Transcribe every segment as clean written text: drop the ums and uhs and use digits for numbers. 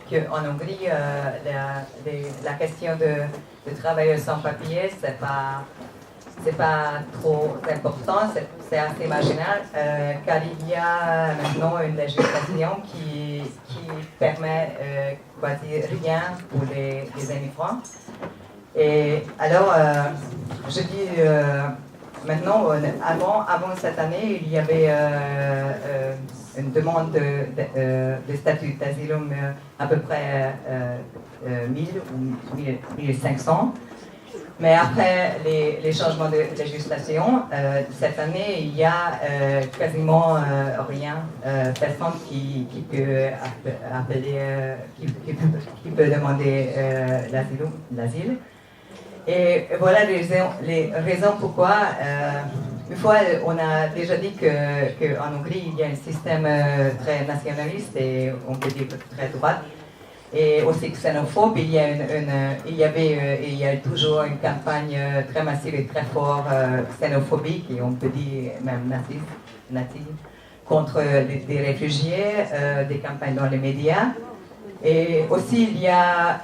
qu'en Hongrie, la question de travailleurs sans papier, c'est pas trop important, c'est assez marginal, car il y a maintenant une législation qui permet quasi rien pour les immigrants. Et alors, je dis maintenant, avant cette année, il y avait une demande de statut d'asylum à peu près 1000 ou 1500. Mais après les changements de législation, cette année, il y a quasiment rien, personne qui peut appeler, qui peut demander l'asile. Et voilà les raisons pourquoi. Une fois, on a déjà dit qu'en Hongrie, il y a un système très nationaliste et on peut dire très droite. Et aussi xénophobe, il y a toujours une campagne très massive et très forte xénophobique, et on peut dire même naziste contre des réfugiés, des campagnes dans les médias. Et aussi, il y a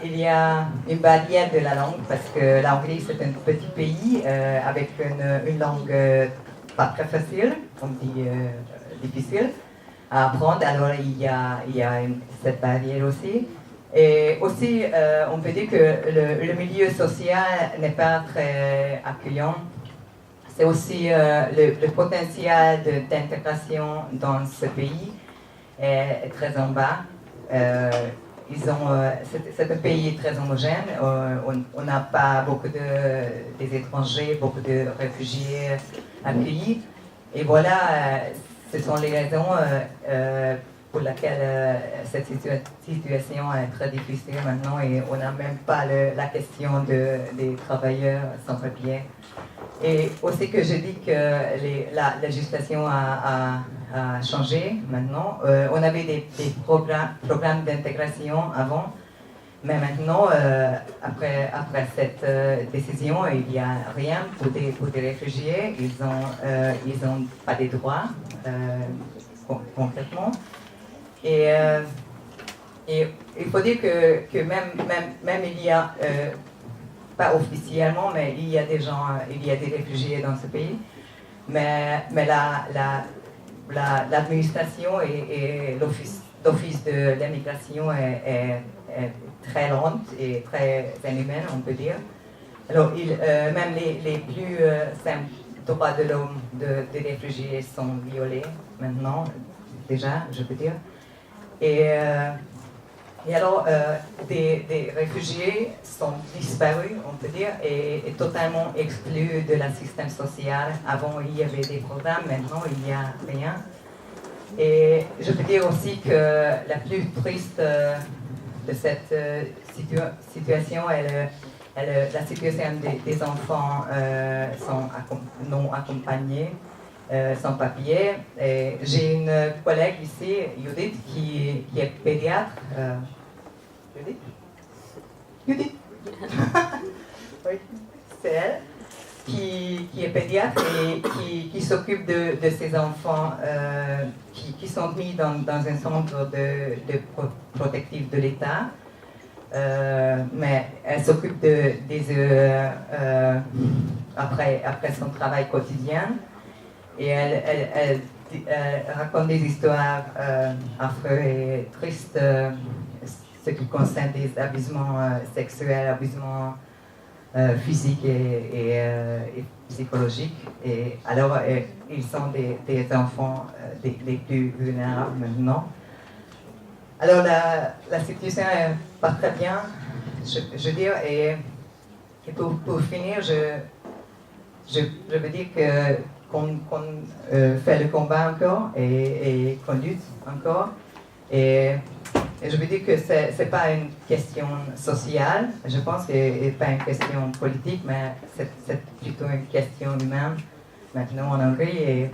une barrière de la langue, parce que la Hongrie, c'est un petit pays avec une langue pas très facile, on dit difficile à apprendre. Alors, il y a cette barrière aussi. Et aussi, on peut dire que le milieu social n'est pas très accueillant. C'est aussi le potentiel d'intégration dans ce pays est très en bas. C'est un pays très homogène. On n'a pas beaucoup des étrangers, beaucoup de réfugiés accueillis. Et voilà, ce sont les raisons pour laquelle cette situation est très difficile maintenant, et on n'a même pas la question des travailleurs sans papier. Et aussi que je dis que la législation a changé maintenant. On avait des programmes d'intégration avant, mais maintenant, après cette décision, il n'y a rien pour des réfugiés. Ils ont pas des droits concrètement. Et il faut dire que même il y a, pas officiellement, mais il y a des gens, il y a des réfugiés dans ce pays, mais l'administration et l'office de l'immigration est très lente et très inhumaine, on peut dire. Alors, même les plus simples droits de l'homme des réfugiés sont violés maintenant, déjà, je peux dire. Et alors, des réfugiés sont disparus, on peut dire, et totalement exclus de la système social. Avant, il y avait des programmes, maintenant, il n'y a rien. Et je peux dire aussi que la plus triste de cette situation est la situation des enfants non accompagnés. Sans papier. J'ai une collègue ici, Judith, qui est pédiatre. Judith Oui, c'est elle, qui est pédiatre et qui s'occupe de ces enfants qui sont mis dans un centre de protectif de l'État. Mais elle s'occupe des après son travail quotidien. Et elle raconte des histoires affreuses et tristes, ce qui concerne des abusements sexuels, abusements physiques et psychologiques. Et alors, ils sont des enfants les plus vulnérables maintenant. Alors, la situation n'est pas très bien, je veux dire, et pour finir, je veux dire qu'on fait le combat encore et qu'on lutte encore. Et je veux dire que ce n'est pas une question sociale, je pense, et pas une question politique, mais c'est plutôt une question humaine maintenant en Hongrie.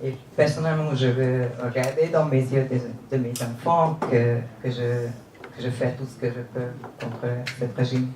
Et personnellement, je veux regarder dans mes yeux de mes enfants que je fais tout ce que je peux contre ce régime.